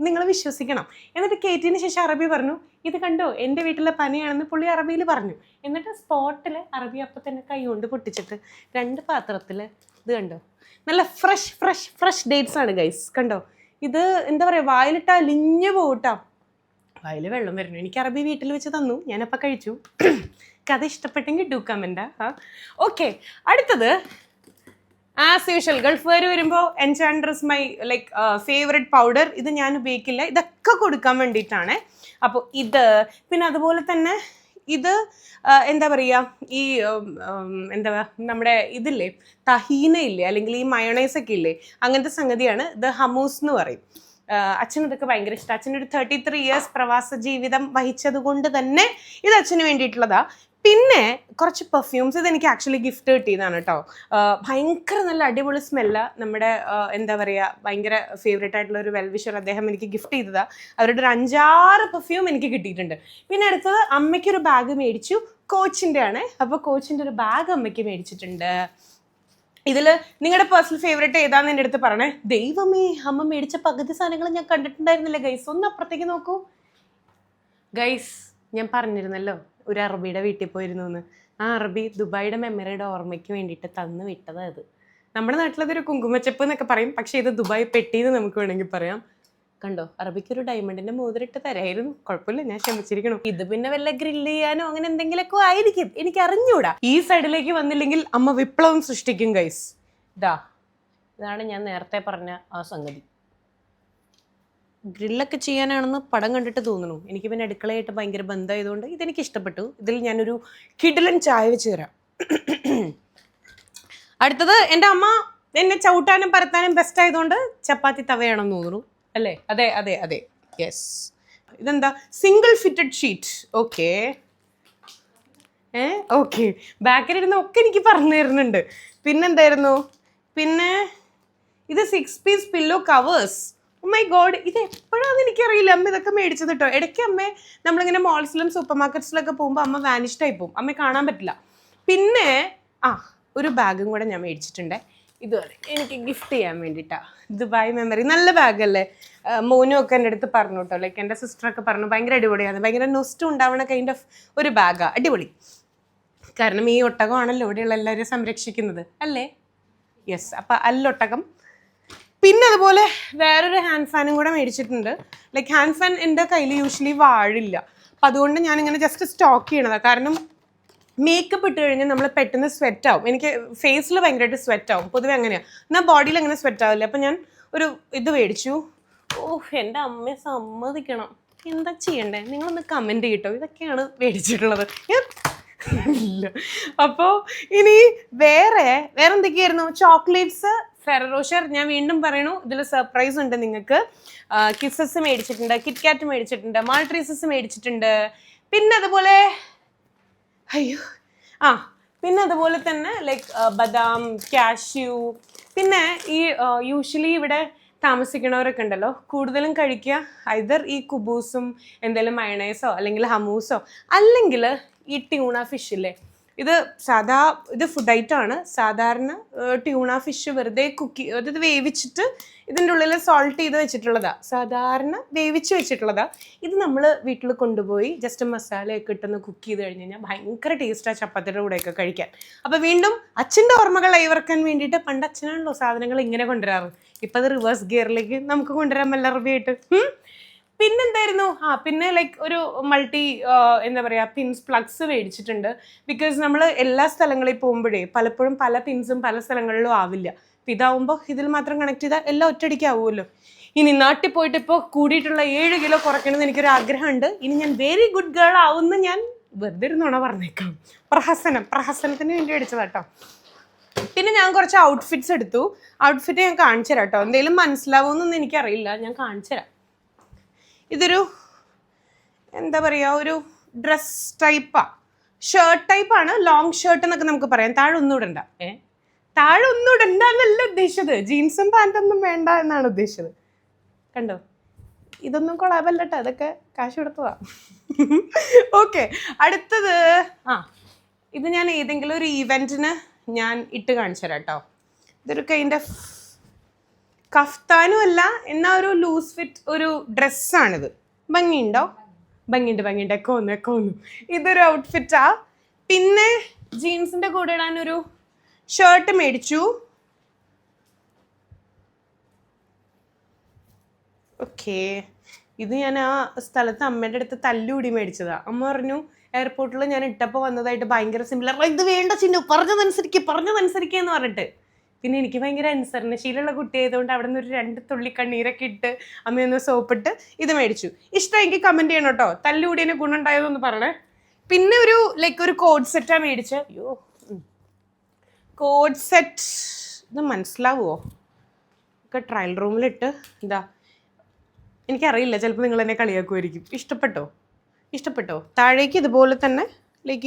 നിങ്ങൾ വിശ്വസിക്കണം. എന്നിട്ട് കയറ്റിയതിന് ശേഷം അറബി പറഞ്ഞു ഇത് കണ്ടോ എൻ്റെ വീട്ടിലെ പനിയാണെന്ന് പുള്ളി അറബിയിൽ പറഞ്ഞു. എന്നിട്ട് സ്പോട്ടിൽ അറബി അപ്പം തന്നെ കൈ കൊണ്ട് പൊട്ടിച്ചിട്ട് 2 പാത്രത്തിൽ ഇത് കണ്ടോ, നല്ല ഫ്രഷ് ഡേറ്റ്സ് ആണ് ഗൈസ്. കണ്ടോ, ഇത് എന്താ പറയുക, വായിലിട്ട് അലിഞ്ഞു പോകട്ടോ. വായിൽ വെള്ളം വരുന്നു. എനിക്ക് അറബി വീട്ടിൽ വെച്ച് തന്നു, ഞാനപ്പോൾ കഴിച്ചു. കഥ ഇഷ്ടപ്പെട്ടെങ്കിൽ ഡു കമൻറ്റാ. ഓക്കെ, അടുത്തത് ആസ് യൂഷ്വൽ ഗൾഫുകാർ വരുമ്പോൾ എൻചാൻഡ്രസ് മൈ ലൈക്ക് ഫേവറേറ്റ് പൗഡർ. ഇത് ഞാൻ ഉപയോഗിക്കില്ല, ഇതൊക്കെ കൊടുക്കാൻ വേണ്ടിയിട്ടാണ്. അപ്പോൾ ഇത്, പിന്നെ അതുപോലെ തന്നെ ഇത് എന്താ പറയുക, ഈ എന്താ നമ്മുടെ ഇതില്ലേ തഹീന ഇല്ലേ, അല്ലെങ്കിൽ ഈ മയോണൈസൊക്കെ ഇല്ലേ, അങ്ങനത്തെ സംഗതിയാണ്. ഇത് ഹമൂസ് എന്ന് പറയും. അച്ഛന് ഇതൊക്കെ ഭയങ്കര ഇഷ്ടം. അച്ഛനൊരു 33 ഇയേഴ്സ് പ്രവാസ ജീവിതം വഹിച്ചത് കൊണ്ട് തന്നെ ഇത് അച്ഛന് വേണ്ടിയിട്ടുള്ളതാ. പിന്നെ കുറച്ച് പെർഫ്യൂംസ്, ഇതെനിക്ക് ആക്ച്വലി ഗിഫ്റ്റ് കിട്ടിയതാണ് കേട്ടോ. ഭയങ്കര നല്ല അടിപൊളി സ്മെല്ല. നമ്മുടെ എന്താ പറയുക, ഭയങ്കര ഫേവറേറ്റ് ആയിട്ടുള്ള ഒരു വെൽവിഷർ അദ്ദേഹം എനിക്ക് ഗിഫ്റ്റ് ചെയ്തതാ. അവരുടെ ഒരു 5-6 പെർഫ്യൂം എനിക്ക് കിട്ടിയിട്ടുണ്ട്. പിന്നെ അടുത്തത് അമ്മയ്ക്കൊരു ബാഗ് മേടിച്ചു, കോച്ചിൻ്റെ ആണ്. അപ്പോൾ കോച്ചിൻ്റെ ഒരു ബാഗ് അമ്മയ്ക്ക് മേടിച്ചിട്ടുണ്ട്. ഇതിൽ നിങ്ങളുടെ പേഴ്സണൽ ഫേവറേറ്റ് ഏതാണെന്ന് എൻ്റെ അടുത്ത് പറഞ്ഞേ. ദൈവമേ, അമ്മ മേടിച്ച പകുതി സാധനങ്ങൾ ഞാൻ കണ്ടിട്ടുണ്ടായിരുന്നില്ല ഗൈസ്. ഒന്ന് അപ്പുറത്തേക്ക് നോക്കൂ ഗൈസ്. ഞാൻ പറഞ്ഞിരുന്നല്ലോ ഒരു അറബിയുടെ വീട്ടിൽ പോയിരുന്നു എന്ന്. ആ അറബി ദുബായിയുടെ മെമ്മറിയുടെ ഓർമ്മയ്ക്ക് വേണ്ടിയിട്ട് തന്നു വിട്ടതാ ഇത്. നമ്മുടെ നാട്ടിലതൊരു കുങ്കുമച്ചപ്പ് എന്നൊക്കെ പറയും, പക്ഷേ ഇത് ദുബായ് പെട്ടിന്ന് നമുക്ക് വേണമെങ്കിൽ പറയാം. കണ്ടോ, അറബിക്കൊരു ഡയമണ്ടിന്റെ മോതിരിട്ട് തരായിരുന്നു. കുഴപ്പമില്ല, ഞാൻ ക്ഷമിച്ചിരിക്കണം. ഇത് പിന്നെ വല്ല ഗ്രില്ല് ചെയ്യാനോ അങ്ങനെ എന്തെങ്കിലുമൊക്കെ ആയിരിക്കും, എനിക്ക് അറിഞ്ഞൂടാ. ഈ സൈഡിലേക്ക് വന്നില്ലെങ്കിൽ അമ്മ വിപ്ലവം സൃഷ്ടിക്കും ഗൈസ്. ഇതാണ് ഞാൻ നേരത്തെ പറഞ്ഞ ആ സംഗതി. ഗ്രില്ലൊക്കെ ചെയ്യാനാണെന്ന് പടം കണ്ടിട്ട് തോന്നുന്നു. എനിക്ക് പിന്നെ അടുക്കളയായിട്ട് ഭയങ്കര ബന്ധമായതുകൊണ്ട് ഇതെനിക്ക് ഇഷ്ടപ്പെട്ടു. ഇതിൽ ഞാനൊരു കിടിലൻ ചായ വെച്ച് തരാം. അടുത്തത് എൻ്റെ അമ്മ എന്നെ ചവിട്ടാനും പരത്താനും ബെസ്റ്റ് ആയതുകൊണ്ട് ചപ്പാത്തി തവയാണെന്ന് തോന്നുന്നു അല്ലേ? അതെ അതെ അതെ, യെസ്. ഇതെന്താ, single fitted sheet. Okay okay, ബാക്കിലിരുന്ന് ഒക്കെ എനിക്ക് പറഞ്ഞു തരുന്നുണ്ട്. പിന്നെന്തായിരുന്നു, പിന്നെ ഇത് 6 piece pillow covers. Oh my god, ഇത് എപ്പോഴാണെന്ന് എനിക്കറിയില്ല. അമ്മ ഇതൊക്കെ മേടിച്ചത് കേട്ടോ. ഇടയ്ക്ക് അമ്മ നമ്മളിങ്ങനെ മോൾസിലും സൂപ്പർ മാർക്കറ്റ്സിലൊക്കെ പോകുമ്പോൾ അമ്മ വാനിഷ്ഡ് ആയി പോകും, അമ്മ കാണാൻ പറ്റില്ല. പിന്നെ ഒരു ബാഗും കൂടെ ഞാൻ മേടിച്ചിട്ടുണ്ട്. ഇതുപോലെ എനിക്ക് ഗിഫ്റ്റ് ചെയ്യാൻ വേണ്ടിയിട്ടാണ്. ദുബായ് മെമ്മറി, നല്ല ബാഗല്ലേ. മോനും ഒക്കെ എൻ്റെ അടുത്ത് പറഞ്ഞു കേട്ടോ, ലൈക്ക് എൻ്റെ സിസ്റ്ററൊക്കെ പറഞ്ഞു ഭയങ്കര അടിപൊളിയാണ്, ഭയങ്കര നൊസ്റ്റും ഉണ്ടാവണ കൈൻഡ് ഓഫ് ഒരു ബാഗാണ്. അടിപൊളി. കാരണം ഈ ഒട്ടകമാണല്ലോ ഇവിടെയുള്ള എല്ലാവരും സംരക്ഷിക്കുന്നത് അല്ലേ? യെസ്. അപ്പം അല്ലൊട്ടകം. പിന്നെ അതുപോലെ വേറൊരു ഹാൻഡ് ഫാനും കൂടെ മേടിച്ചിട്ടുണ്ട്. ലൈക്ക് ഹാൻഡ് ഫാൻ എൻ്റെ കയ്യിൽ യൂഷ്വലി വാഴില്ല, അപ്പം അതുകൊണ്ട് ഞാനിങ്ങനെ ജസ്റ്റ് സ്റ്റോക്ക് ചെയ്യണതാണ്. കാരണം മേക്കപ്പ് ഇട്ട് കഴിഞ്ഞാൽ നമ്മൾ പെട്ടെന്ന് സ്വെറ്റ് ആവും. എനിക്ക് ഫേസിൽ ഭയങ്കരമായിട്ട് സ്വെറ്റ് ആവും, പൊതുവെ അങ്ങനെയാണ്. എന്നാൽ ബോഡിയിൽ അങ്ങനെ സ്വെറ്റ് ആവില്ല. അപ്പം ഞാൻ ഒരു ഇത് മേടിച്ചു. എൻ്റെ അമ്മയെ സമ്മതിക്കണം. എന്താ ചെയ്യണ്ടേ, നിങ്ങളൊന്ന് കമൻറ്റ് ചെയ്യട്ടോ. ഇതൊക്കെയാണ് മേടിച്ചിട്ടുള്ളത്. ഇല്ല. അപ്പോൾ ഇനി വേറെ എന്തൊക്കെയായിരുന്നു? ചോക്ലേറ്റ്സ്, ഫെററോഷർ. ഞാൻ വീണ്ടും പറയണു, ഇതിൽ സർപ്രൈസ് ഉണ്ട് നിങ്ങൾക്ക്. കിസസ് മേടിച്ചിട്ടുണ്ട്, കിറ്റ്കാറ്റ് മേടിച്ചിട്ടുണ്ട്, മാൾട്രീസസ് മേടിച്ചിട്ടുണ്ട്. പിന്നെ അതുപോലെ പിന്നെ അതുപോലെ തന്നെ ലൈക്ക് ബദാം, കാഷ്യൂ. പിന്നെ ഈ യൂഷ്വലി ഇവിടെ താമസിക്കണവരൊക്കെ ഉണ്ടല്ലോ കൂടുതലും കഴിക്കുക ഐദർ ഈ കുബൂസും എന്തെങ്കിലും മയണൈസോ അല്ലെങ്കിൽ ഹമൂസോ അല്ലെങ്കിൽ ഈ ട്യൂണ ഫിഷില്ലേ. ഇത് ഫുഡ് ഐറ്റം ആണ്. സാധാരണ ട്യൂണ ഫിഷ് വെറുതെ അതായത് വേവിച്ചിട്ട് ഇതിൻ്റെ ഉള്ളിൽ സോൾട്ട് ചെയ്ത് വെച്ചിട്ടുള്ളതാ. സാധാരണ വേവിച്ച് വെച്ചിട്ടുള്ളതാ. ഇത് നമ്മൾ വീട്ടിൽ കൊണ്ടുപോയി ജസ്റ്റ് മസാലയൊക്കെ ഇട്ടൊന്ന് കുക്ക് ചെയ്ത് കഴിഞ്ഞ് കഴിഞ്ഞാൽ ഭയങ്കര ടേസ്റ്റാണ് ചപ്പാത്തിയുടെ കൂടെയൊക്കെ കഴിക്കാൻ. അപ്പോൾ വീണ്ടും അച്ഛൻ്റെ ഓർമ്മകൾ അയവർക്കാൻ വേണ്ടിയിട്ട് പണ്ട് അച്ഛനാണല്ലോ സാധനങ്ങൾ ഇങ്ങനെ കൊണ്ടുവരാറ്. ഇപ്പം അത് റിവേഴ്സ് ഗിയറിലേക്ക് നമുക്ക് കൊണ്ടുവരാൻ മല്ലറബിയായിട്ട്. പിന്നെന്തായിരുന്നു, പിന്നെ ലൈക്ക് ഒരു എന്താ പറയുക പിൻസ് പ്ലഗ്സ് മേടിച്ചിട്ടുണ്ട്. ബിക്കോസ് നമ്മൾ എല്ലാ സ്ഥലങ്ങളിൽ പോകുമ്പോഴേ പലപ്പോഴും പല പിൻസും പല സ്ഥലങ്ങളിലും ആവില്ല. അപ്പം ഇതാവുമ്പോൾ ഇതിൽ മാത്രം കണക്ട് ചെയ്താൽ എല്ലാം ഒറ്റയടിക്ക് ആവുമല്ലോ. ഇനി നാട്ടിൽ പോയിട്ട് ഇപ്പോൾ കൂടിയിട്ടുള്ള 7 കിലോ കുറയ്ക്കണമെന്ന് എനിക്കൊരു ആഗ്രഹമുണ്ട്. ഇനി ഞാൻ വെരി ഗുഡ് ഗേൾ ആവുമെന്ന് ഞാൻ വെറുതെ ഇരുന്നോണ പറഞ്ഞേക്കാം. പ്രഹസനത്തിന് വേണ്ടി അടിച്ചതാട്ടോ. പിന്നെ ഞാൻ കുറച്ച് ഔട്ട്ഫിറ്റ്സ് എടുത്തു. ഔട്ട്ഫിറ്റ് ഞാൻ കാണിച്ചു തരാം കേട്ടോ. എന്തെങ്കിലും മനസ്സിലാവുമെന്നൊന്നും എനിക്കറിയില്ല, ഞാൻ കാണിച്ചു തരാം. ഇതൊരു എന്താ പറയുക ഒരു ഡ്രസ് ടൈപ്പാണ്, ഷർട്ട് ടൈപ്പാണ്. ലോങ് ഷർട്ട് എന്നൊക്കെ നമുക്ക് പറയാം. താഴെ ഒന്നും ഇടണ്ട, താഴെ ഒന്നും ഇടണ്ട എന്നല്ല ഉദ്ദേശിച്ചത്. ജീൻസും പാൻറ്റൊന്നും വേണ്ട എന്നാണ് ഉദ്ദേശിച്ചത്. കണ്ടോ, ഇതൊന്നും കൊളാബല്ല കേട്ടോ, അതൊക്കെ കാശ് കൊടുത്തതാ. ഓക്കെ, അടുത്തത് ഇത് ഞാൻ ഏതെങ്കിലും ഒരു ഈവെൻറ്റിന് ഞാൻ ഇട്ട് കാണിച്ചു തരാം കേട്ടോ. ഇതൊരു കൈൻഡ് ഓഫ് കഫ്താനും അല്ല എന്നാൽ ഒരു ലൂസ് ഫിറ്റ് ഒരു ഡ്രസ്സാണിത്. ഭംഗിയുണ്ടോ? ഭംഗിയുണ്ട്. ഒക്കെ ഒന്നു. ഇതൊരു ഔട്ട്ഫിറ്റാ. പിന്നെ ജീൻസിൻ്റെ കൂടെ ഇടാനൊരു ഷർട്ട് മേടിച്ചു. ഓക്കെ, ഇത് ഞാൻ ആ സ്ഥലത്ത് അമ്മേൻ്റെ അടുത്ത് തല്ലുകൂടി മേടിച്ചതാ. അമ്മ പറഞ്ഞു എയർപോർട്ടിൽ ഞാൻ ഇട്ടപ്പോൾ വന്നതായിട്ട് ഭയങ്കര സിമിലർ. ഇത് വേണ്ട ചിന്നു, പറഞ്ഞതനുസരിക്കുക എന്ന് പറഞ്ഞിട്ട്. പിന്നെ എനിക്ക് ഭയങ്കര അനുസരണശീലമുള്ള കുട്ടിയായതുകൊണ്ട് അവിടെ നിന്ന് ഒരു 2 തുള്ളി കണ്ണീരൊക്കെ ഇട്ട് അമ്മയൊന്ന് സോപ്പിട്ട് ഇത് മേടിച്ചു. ഇഷ്ടമെങ്കിൽ കമൻറ്റ് ചെയ്യണം കേട്ടോ. തല്ലുകൂടിയതിന് ഗുണമുണ്ടായതെന്ന് പറയണേ. പിന്നെ ഒരു കോഡ് സെറ്റാണ് മേടിച്ചത്. അയ്യോ, കോഡ് സെറ്റ് ഇത് മനസ്സിലാവുമോ? ഒക്കെ ട്രയൽ റൂമിലിട്ട് ഇതാ. എനിക്കറിയില്ല, ചിലപ്പോൾ നിങ്ങൾ എന്നെ കളിയാക്കുമായിരിക്കും. ഇഷ്ടപ്പെട്ടോ? താഴേക്ക് ഇതുപോലെ തന്നെ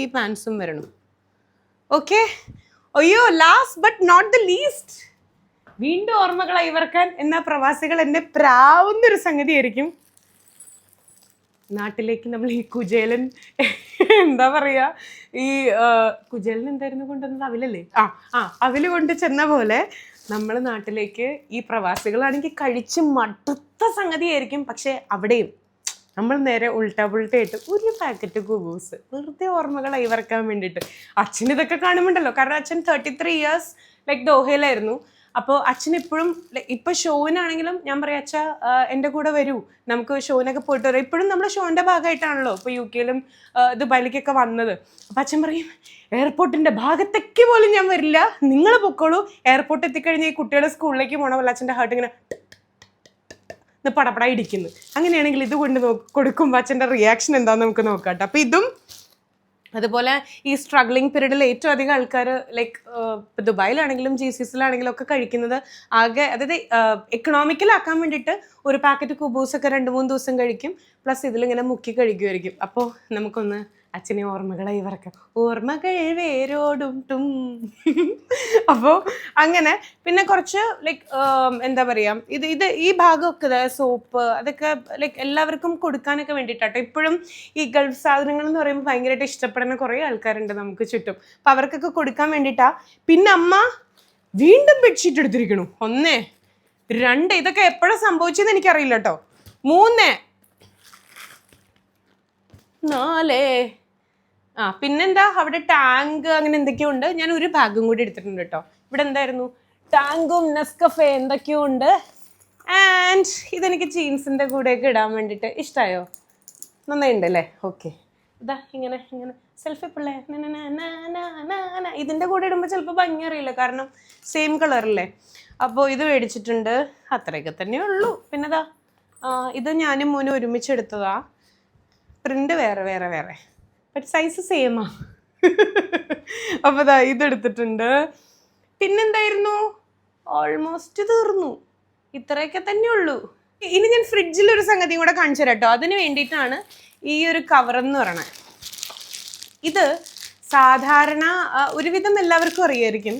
ഈ പാൻസും വരണം. ഓക്കെ. അയ്യോ, last but not the least, വീണ്ടും ഓർമ്മകൾ അയവർക്കാൻ എന്ന പ്രവാസികൾ എന്നെ പ്രാവുന്നൊരു സംഗതിയായിരിക്കും. നാട്ടിലേക്ക് നമ്മൾ ഈ കുചേലൻ എന്താ പറയുക, ഈ കുചേലൻ എന്തായിരുന്നു കൊണ്ടുവന്നത്? അവിലല്ലേ? അവില് കൊണ്ട് ചെന്ന പോലെ നമ്മൾ നാട്ടിലേക്ക് ഈ പ്രവാസികളാണെങ്കിൽ കഴിച്ച് മടുത്ത സംഗതിയായിരിക്കും. പക്ഷെ അവിടെയും നമ്മൾ നേരെ ഉൾട്ടായിട്ട് ഒരു പാക്കറ്റ് കുബൂസ് വെറുതെ ഓർമ്മകൾ അയവർക്കാൻ വേണ്ടിയിട്ട്. അച്ഛൻ ഇതൊക്കെ കാണുമ്പോണ്ടല്ലോ, കാരണം അച്ഛൻ 33 years ദോഹയിലായിരുന്നു. അപ്പോൾ അച്ഛൻ ഇപ്പോഴും ഇപ്പം ഷോവിനാണെങ്കിലും ഞാൻ പറയാം, അച്ഛാ എൻ്റെ കൂടെ വരൂ, നമുക്ക് ഷോവിനൊക്കെ പോയിട്ട് വരാം. ഇപ്പോഴും നമ്മൾ ഷോൻ്റെ ഭാഗമായിട്ടാണല്ലോ ഇപ്പോൾ UK-ലും ദുബായിലേക്കൊക്കെ വന്നത്. അപ്പം അച്ഛൻ പറയും എയർപോർട്ടിൻ്റെ ഭാഗത്തേക്ക് പോലും ഞാൻ വരില്ല, നിങ്ങൾ പൊക്കോളൂ. എയർപോർട്ട് എത്തിക്കഴിഞ്ഞാൽ ഈ കുട്ടികളെ സ്കൂളിലേക്ക് പോകണ പോലെ അച്ഛൻ്റെ ഹാർട്ട് ഇങ്ങനെ പടപട ഇടിക്കുന്നു. അങ്ങനെയാണെങ്കിൽ ഇത് കൊണ്ട് കൊടുക്കുമ്പോൾ അച്ഛൻ്റെ റിയാക്ഷൻ എന്താണെന്ന് നമുക്ക് നോക്കാം കേട്ടോ. അപ്പോൾ ഇതും അതുപോലെ ഈ സ്ട്രഗ്ലിംഗ് പീരീഡിൽ ഏറ്റവും അധികം ആൾക്കാർ ദുബായിലാണെങ്കിലും GCCയിലാണെങ്കിലും ഒക്കെ കഴിക്കുന്നത് ആകെ, അതായത് എക്കണോമിക്കലാക്കാൻ വേണ്ടിയിട്ട് ഒരു പാക്കറ്റ് കുബൂസൊക്കെ 2-3 ദിവസം കഴിക്കും. പ്ലസ് ഇതിലിങ്ങനെ മുക്കി കഴിക്കുമായിരിക്കും. അപ്പോൾ നമുക്കൊന്ന് അച്ഛനെ ഓർമ്മകളായി വറക്കാം. ഓർമ്മകൾ വേരോടും ടും. അപ്പോൾ അങ്ങനെ പിന്നെ കുറച്ച് എന്താ പറയുക, ഇത് ഈ ഭാഗമൊക്കെ സോപ്പ് അതൊക്കെ എല്ലാവർക്കും കൊടുക്കാനൊക്കെ വേണ്ടിയിട്ടാട്ടോ. ഇപ്പോഴും ഈ ഗൾഫ് സാധനങ്ങൾ എന്ന് പറയുമ്പോൾ ഭയങ്കരമായിട്ട് ഇഷ്ടപ്പെടുന്ന കുറേ ആൾക്കാരുണ്ട് നമുക്ക് ചുറ്റും. അപ്പം അവർക്കൊക്കെ കൊടുക്കാൻ വേണ്ടിയിട്ടാണ്. പിന്നെ അമ്മ വീണ്ടും ബെഡ്ഷീറ്റ് എടുത്തിരിക്കണു. 1, 2 ഇതൊക്കെ എപ്പോഴാണ് സംഭവിച്ചതെന്ന് എനിക്കറിയില്ല കേട്ടോ. 3, 4 പിന്നെന്താ അവിടെ ടാങ്ക് അങ്ങനെ എന്തൊക്കെയോ ഉണ്ട്. ഞാൻ ഒരു ബാഗും കൂടി എടുത്തിട്ടുണ്ട് കേട്ടോ. ഇവിടെ എന്തായിരുന്നു, ടാങ്കും നെസ്കഫേ എന്തൊക്കെയോ ഉണ്ട്. ആൻഡ് ഇതെനിക്ക് ജീൻസിൻ്റെ കൂടെയൊക്കെ ഇടാൻ വേണ്ടിയിട്ട്. ഇഷ്ടമായോ? നന്നായിട്ടുണ്ട് അല്ലേ? ഓക്കെ, ഇതാ ഇങ്ങനെ സെൽഫി പിള്ളേ ഇതിൻ്റെ കൂടെ ഇടുമ്പോൾ ചിലപ്പോൾ ഭംഗി അറിയില്ല, കാരണം സെയിം കളറല്ലേ. അപ്പോൾ ഇത് മേടിച്ചിട്ടുണ്ട്. അത്രയൊക്കെ തന്നെ ഉള്ളൂ. പിന്നെതാ ഇത് ഞാനും മോനും ഒരുമിച്ചെടുത്തതാ. പ്രിൻ്റ് വേറെ ബട്ട് സൈസ് സെയിമാ. അപ്പോൾ ഇതാ ഇതെടുത്തിട്ടുണ്ട്. പിന്നെന്തായിരുന്നു, ഓൾമോസ്റ്റ് തീർന്നു. ഇത്രയൊക്കെ തന്നെ ഉള്ളൂ. ഇനി ഞാൻ ഫ്രിഡ്ജിലൊരു സംഗതിയും കൂടെ കാണിച്ചു തരാം കേട്ടോ. അതിന് വേണ്ടിയിട്ടാണ് ഈ ഒരു കവറെന്ന് പറയണത്. ഇത് സാധാരണ ഒരുവിധം എല്ലാവർക്കും അറിയായിരിക്കും.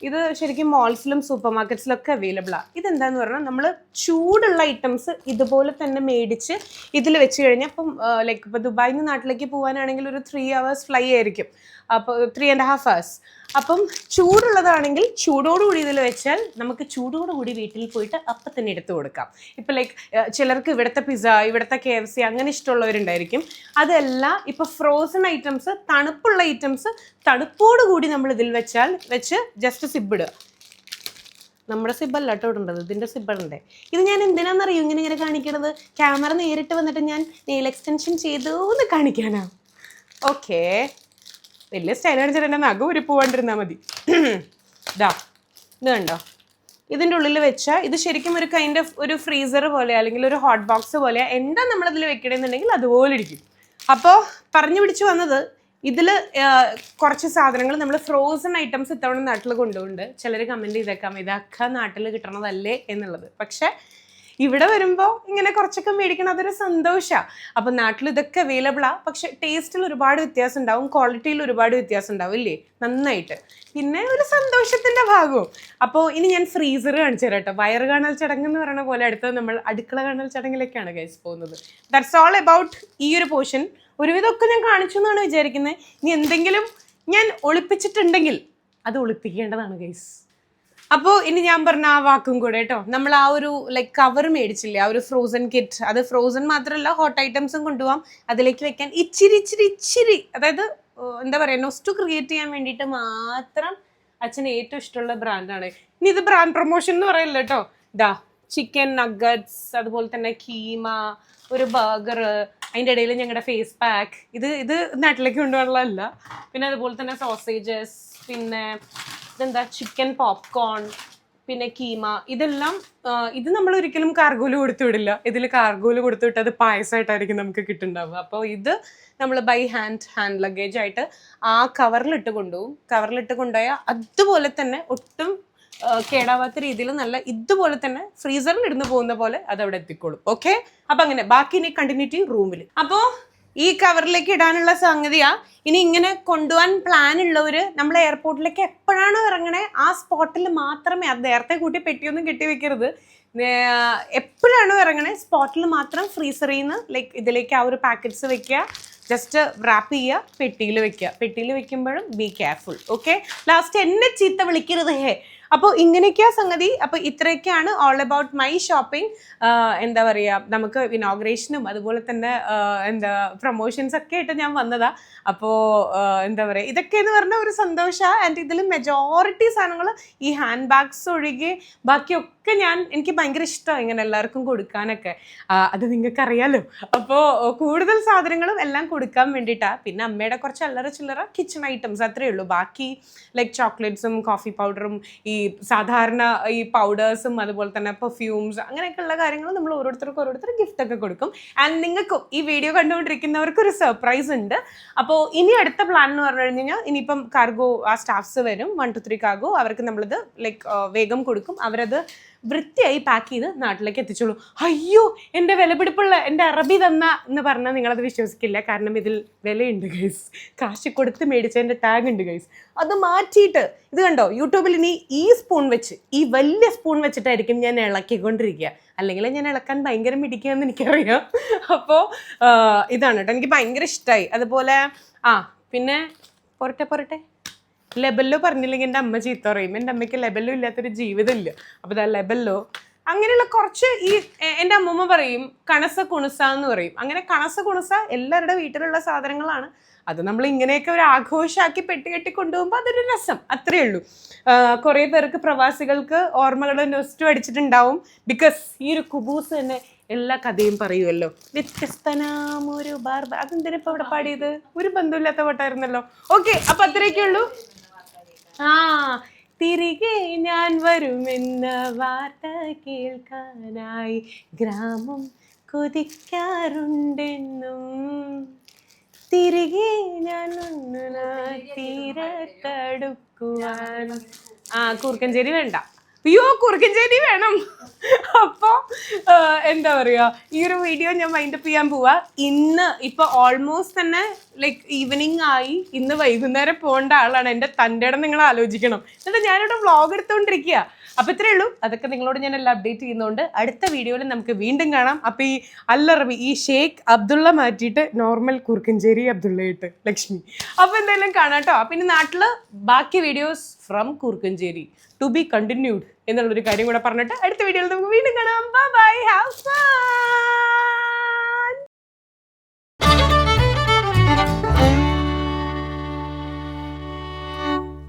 ഇത് ശരിക്കും മോൾസിലും സൂപ്പർ മാർക്കറ്റ്സിലൊക്കെ അവൈലബിൾ ആണ്. ഇതെന്താന്ന് പറഞ്ഞാൽ നമ്മൾ ചൂടുള്ള ഐറ്റംസ് ഇതുപോലെ തന്നെ മേടിച്ച് ഇതിൽ വെച്ച് കഴിഞ്ഞാൽ ഇപ്പം ലൈക്ക് ഇപ്പോൾ ദുബായിൽ നിന്ന് നാട്ടിലേക്ക് പോകാനാണെങ്കിൽ ഒരു 3 hours ഫ്ലൈ ആയിരിക്കും, അപ്പോൾ 3.5 hours. അപ്പം ചൂടുള്ളതാണെങ്കിൽ ചൂടോടുകൂടി ഇതിൽ വെച്ചാൽ നമുക്ക് ചൂടോടുകൂടി വീട്ടിൽ പോയിട്ട് അപ്പം തന്നെ എടുത്തു കൊടുക്കാം. ഇപ്പം ലൈക്ക് ചിലർക്ക് ഇവിടുത്തെ പിസ്സ, ഇവിടുത്തെ KFC അങ്ങനെ ഇഷ്ടമുള്ളവരുണ്ടായിരിക്കും. അതല്ല, ഇപ്പം ഫ്രോസൺ ഐറ്റംസ്, തണുപ്പുള്ള ഐറ്റംസ് തണുപ്പോടുകൂടി നമ്മൾ ഇതിൽ വെച്ച് ജസ്റ്റ് സിബിടുക. നമ്മുടെ സിബല്ല കേട്ടോ ഇടേണ്ടത്, ഇതിൻ്റെ സിബിടണ്ടേ. ഇത് ഞാൻ എന്തിനാണെന്നറിയും ഇങ്ങനെ കാണിക്കണത്? ക്യാമറ നേരിട്ട് വന്നിട്ട് ഞാൻ നെയിൽ എക്സ്റ്റൻഷൻ ചെയ്തു എന്ന് കാണിക്കാനാ. ഓക്കേ, വലിയ സ്റ്റൈൽ കാണിച്ചിട്ട് എൻ്റെ നഖം ഒരു പോവാണ്ടിരുന്നാൽ മതി. ഇതാ ഇത് കണ്ടോ, ഇതിൻ്റെ ഉള്ളിൽ വെച്ചാൽ ഇത് ശരിക്കും ഒരു കൈൻഡ് ഓഫ് ഒരു ഫ്രീസർ പോലെ അല്ലെങ്കിൽ ഒരു ഹോട്ട് ബോക്സ് പോലെ എന്താ നമ്മളതിൽ വെക്കണമെന്നുണ്ടെങ്കിൽ അതുപോലെ ഇരിക്കും. അപ്പോൾ പറഞ്ഞു പിടിച്ച് വന്നത്, ഇതിൽ കുറച്ച് സാധനങ്ങൾ നമ്മൾ ഫ്രോസൺ ഐറ്റംസ് ഇത്തവണ നാട്ടിൽ കൊണ്ടുപോകുന്നുണ്ട്. ചിലർ കമൻറ്റ് ചെയ്തേക്കാം ഇതൊക്കെ നാട്ടിൽ കിട്ടണതല്ലേ എന്നുള്ളത്. പക്ഷേ ഇവിടെ വരുമ്പോൾ ഇങ്ങനെ കുറച്ചൊക്കെ മേടിക്കണം, അതൊരു സന്തോഷമാണ്. അപ്പം നാട്ടിൽ ഇതൊക്കെ അവൈലബിളാണ്. പക്ഷെ ടേസ്റ്റിൽ ഒരുപാട് വ്യത്യാസം ഉണ്ടാവും, ക്വാളിറ്റിയിൽ ഒരുപാട് വ്യത്യാസം ഉണ്ടാവും ഇല്ലേ, നന്നായിട്ട്. പിന്നെ ഒരു സന്തോഷത്തിൻ്റെ ഭാഗവും. അപ്പോൾ ഇനി ഞാൻ ഫ്രീസർ കാണിച്ചു തരാം കേട്ടോ. വയറ് കാണൽ ചടങ്ങ് എന്ന് പറയുന്ന പോലെ അടുത്തത് നമ്മൾ അടുക്കള കാണൽ ചടങ്ങിലേക്കാണ് ഗൈസ് പോകുന്നത്. ദാറ്റ്സ് ഓൾ അബൌട്ട് ഈ ഒരു പോർഷൻ. ഒരുവിധമൊക്കെ ഞാൻ കാണിച്ചു എന്നാണ് വിചാരിക്കുന്നത്. ഇനി എന്തെങ്കിലും ഞാൻ ഒളിപ്പിച്ചിട്ടുണ്ടെങ്കിൽ അത് ഒളിപ്പിക്കേണ്ടതാണ് ഗൈസ്. അപ്പോൾ ഇനി ഞാൻ പറഞ്ഞ ആ വാക്കും കൂടെ കേട്ടോ, നമ്മൾ ആ ഒരു ലൈക്ക് കവർ മേടിച്ചില്ലേ, ആ ഒരു ഫ്രോസൺ കിറ്റ്, അത് ഫ്രോസൺ മാത്രമല്ല ഹോട്ട് ഐറ്റംസും കൊണ്ടുപോകാം. അതിലേക്ക് വെക്കാൻ ഇച്ചിരി അതായത് എന്താ പറയുക, നൊസ്റ്റു ക്രിയേറ്റ് ചെയ്യാൻ വേണ്ടിയിട്ട് മാത്രം അച്ഛന് ഏറ്റവും ഇഷ്ടമുള്ള ബ്രാൻഡാണ്. ഇനി ഇത് ബ്രാൻഡ് പ്രൊമോഷൻ എന്ന് പറയില്ല കേട്ടോ. ഇതാ ചിക്കൻ നഗറ്റ്സ്, അതുപോലെ തന്നെ കീമ, ഒരു ബർഗർ, അതിൻ്റെ ഇടയിൽ ഞങ്ങളുടെ ഫേസ് പാക്ക്. ഇത് നാട്ടിലേക്ക് കൊണ്ടുപോകാനുള്ളതല്ല. പിന്നെ അതുപോലെ തന്നെ സോസേജസ്, പിന്നെ ഇതെന്താ ചിക്കൻ പോപ്കോൺ, പിന്നെ കീമ. ഇതെല്ലാം ഇത് നമ്മൾ ഒരിക്കലും കാർഗോയിൽ കൊടുത്തു വിടില്ല. ഇതിൽ കാർഗോയിൽ കൊടുത്തു വിട്ട് അത് പായസമായിട്ടായിരിക്കും നമുക്ക് കിട്ടുന്നുണ്ടാവുക. അപ്പോൾ ഇത് നമ്മൾ ബൈ ഹാൻഡ് ലഗേജ് ആയിട്ട് ആ കവറിലിട്ട് കൊണ്ടുപോകും. കവറിലിട്ട് കൊണ്ടുപോയാൽ അതുപോലെ തന്നെ ഒട്ടും കേടാവാത്ത രീതിയിൽ നല്ല ഇതുപോലെ തന്നെ ഫ്രീസറിൽ ഇടുന്ന് പോകുന്ന പോലെ അത് അവിടെ എത്തിക്കോളും. ഓക്കെ, അപ്പം അങ്ങനെ ബാക്കി ഇനി കണ്ടിന്യൂറ്റി റൂമിൽ. അപ്പോൾ ഈ കവറിലേക്ക് ഇടാനുള്ള സംഗതിയാ. ഇനി ഇങ്ങനെ കൊണ്ടുപോകാൻ പ്ലാൻ ഉള്ളവർ നമ്മൾ എയർപോർട്ടിലേക്ക് എപ്പോഴാണോ ഇറങ്ങണേ ആ സ്പോട്ടിൽ മാത്രമേ, അത് നേരത്തെ കൂട്ടി പെട്ടിയൊന്നും കെട്ടി വെക്കരുത്. എപ്പോഴാണോ ഇറങ്ങണേ സ്പോട്ടിൽ മാത്രം ഫ്രീസറിൽ നിന്ന് ലൈക്ക് ഇതിലേക്ക് ആ ഒരു പാക്കറ്റ്സ് വെക്കുക, ജസ്റ്റ് റാപ്പ് ചെയ്യുക, പെട്ടിയിൽ വെക്കുക. പെട്ടിയിൽ വെക്കുമ്പോഴും ബി കെയർഫുൾ. ഓക്കെ, ലാസ്റ്റ് എന്നെ ചീത്ത വിളിക്കരുത് ഹേ. അപ്പോൾ ഇങ്ങനെയൊക്കെയാ സംഗതി. അപ്പോൾ ഇത്രയൊക്കെയാണ് ഓൾ അബൌട്ട് മൈ ഷോപ്പിംഗ്. എന്താ പറയുക, നമുക്ക് ഇനോഗ്രേഷനും അതുപോലെ തന്നെ എന്താ പ്രൊമോഷൻസ് ഒക്കെ ആയിട്ട് ഞാൻ വന്നതാ. അപ്പോൾ എന്താ പറയുക, ഇതൊക്കെ എന്ന് പറഞ്ഞാൽ ഒരു സന്തോഷമാണ്. ആൻഡ് ഇതിൽ മെജോറിറ്റി സാധനങ്ങൾ ഈ ഹാൻഡ് ബാഗ്സ് ഒഴികെ ബാക്കിയൊക്കെ എനിക്ക് ഭയങ്കര ഇഷ്ടമാണ് ഇങ്ങനെ എല്ലാവർക്കും കൊടുക്കാനൊക്കെ. അത് നിങ്ങൾക്കറിയാലോ. അപ്പോൾ കൂടുതൽ സാധനങ്ങളും എല്ലാം കൊടുക്കാൻ വേണ്ടിയിട്ടാണ്. പിന്നെ അമ്മയുടെ കുറച്ച് ചില്ലറ കിച്ചൺ ഐറ്റംസ് അത്രയേ ഉള്ളൂ. ബാക്കി ലൈക്ക് ചോക്ലേറ്റ്സും കോഫി പൗഡറും ഈ സാധാരണ ഈ പൗഡേഴ്സും അതുപോലെ തന്നെ പെർഫ്യൂംസ് അങ്ങനെയൊക്കെയുള്ള കാര്യങ്ങൾ നമ്മൾ ഓരോരുത്തർ ഗിഫ്റ്റ് ഒക്കെ കൊടുക്കും. ആൻഡ് നിങ്ങൾക്കും ഈ വീഡിയോ കണ്ടുകൊണ്ടിരിക്കുന്നവർക്ക് ഒരു സർപ്രൈസ് ഉണ്ട്. അപ്പോൾ ഇനി അടുത്ത പ്ലാൻ എന്ന് പറഞ്ഞു കഴിഞ്ഞാൽ ഇനിയിപ്പം കാർഗോ ആ സ്റ്റാഫ്സ് വരും, 1 to 3 കാർഗോ. അവർക്ക് നമ്മളിത് ലൈക്ക് വേഗം കൊടുക്കും. അവരത് വൃത്തിയായി പാക്ക് ചെയ്ത് നാട്ടിലേക്ക് എത്തിച്ചോളൂ. അയ്യോ, എൻ്റെ വിലപിടിപ്പുള്ള എൻ്റെ അറബി തന്ന എന്ന് പറഞ്ഞാൽ നിങ്ങളത് വിശ്വസിക്കില്ല. കാരണം ഇതിൽ വിലയുണ്ട് ഗൈസ്, കാശ് കൊടുത്ത് മേടിച്ചതിൻ്റെ ടാഗ് ഉണ്ട് ഗൈസ്. അത് മാറ്റിയിട്ട് ഇത് കണ്ടോ, യൂട്യൂബിൽ ഇനി ഈ സ്പൂൺ വെച്ച്, ഈ വലിയ സ്പൂൺ വെച്ചിട്ടായിരിക്കും ഞാൻ ഇളക്കിക്കൊണ്ടിരിക്കുക. അല്ലെങ്കിൽ ഞാൻ ഇളക്കാൻ ഭയങ്കര മിടിക്കുകയെന്ന് എനിക്കറിയാം. അപ്പോൾ ഇതാണ് കേട്ടോ, എനിക്ക് ഭയങ്കര ഇഷ്ടമായി. അതുപോലെ പിന്നെ പോരട്ടെ ലെബല്ലോ പറഞ്ഞില്ലെങ്കിൽ എൻ്റെ അമ്മ ചീത്ത പറയും. എൻ്റെ അമ്മയ്ക്ക് ലെബല്ലോ ഇല്ലാത്തൊരു ജീവിതമില്ല. അപ്പോൾ ഇതാ ലെബല്ലോ, അങ്ങനെയുള്ള കുറച്ച് ഈ എൻ്റെ അമ്മൂമ്മ പറയും കണസ കുണുസ എന്ന് പറയും. അങ്ങനെ കണസ കുണുസ എല്ലാവരുടെ വീട്ടിലുള്ള സാധനങ്ങളാണ്. അത് നമ്മൾ ഇങ്ങനെയൊക്കെ ഒരു ആഘോഷമാക്കി പെട്ടി കൊണ്ടുപോകുമ്പോൾ അതൊരു രസം, അത്രയേ ഉള്ളൂ. കുറേ പേർക്ക് പ്രവാസികൾക്ക് ഓർമ്മകൾ നൊസ്റ്റു അടിച്ചിട്ടുണ്ടാവും. ബിക്കോസ് ഈ ഒരു കുബൂസ് തന്നെ എല്ലാ കഥയും പറയുമല്ലോ. വ്യത്യസ്തനാമൊരു ബാർബ, അതെന്തിനിപ്പോൾ ഇവിടെ പാടിയത്? ഒരു ബന്ധമില്ലാത്ത പാട്ടായിരുന്നല്ലോ. ഓക്കെ, അപ്പം അത്രയൊക്കെ ഉള്ളൂ. തിരികെ ഞാൻ വരുമെന്ന വാർത്ത കേൾക്കാനായി ഗ്രാമം കൊതിക്കാറുണ്ടെന്നും, തിരികെ ഞാൻ തീരത്തടുക്കുവാൻ. കൂർക്കഞ്ചേരി വേണ്ട, അയ്യോ കുറുക്കഞ്ചേരി വേണം. അപ്പോൾ എന്താ പറയുക, ഈ ഒരു വീഡിയോ ഞാൻ വൈൻഡപ്പ് ചെയ്യാൻ പോവാ. ഇന്ന് ഇപ്പോൾ ഓൾമോസ്റ്റ് തന്നെ ലൈക്ക് ഈവനിങ് ആയി, ഇന്ന് വൈകുന്നേരം പോകേണ്ട ആളാണ്. എൻ്റെ തൻ്റെ ഇടം നിങ്ങൾ ആലോചിക്കണം. എന്നിട്ട് ഞാനിവിടെ വ്ളോഗ് എടുത്തുകൊണ്ടിരിക്കുക. അപ്പോൾ ഇത്രയേ ഉള്ളൂ. അതൊക്കെ നിങ്ങളോട് ഞാൻ എല്ലാം അപ്ഡേറ്റ് ചെയ്യുന്നുണ്ട്. അടുത്ത വീഡിയോയിൽ നമുക്ക് വീണ്ടും കാണാം. അപ്പോൾ ഈ അല്ലറബി ഈ ഷേഖ് അബ്ദുള്ള മാറ്റിയിട്ട് നോർമൽ കുറുക്കഞ്ചേരി അബ്ദുള്ളയിട്ട് ലക്ഷ്മി. അപ്പോൾ എന്തായാലും കാണാം കേട്ടോ. അപ്പോൾ ഇനി നാട്ടിൽ ബാക്കി videos from Kurukkanchery to be continued എന്നുള്ളൊരു കാര്യം കൂടെ പറഞ്ഞിട്ട് അടുത്ത വീഡിയോയിൽ നമുക്ക് വീണ്ടും കാണാം. Bye bye, have fun.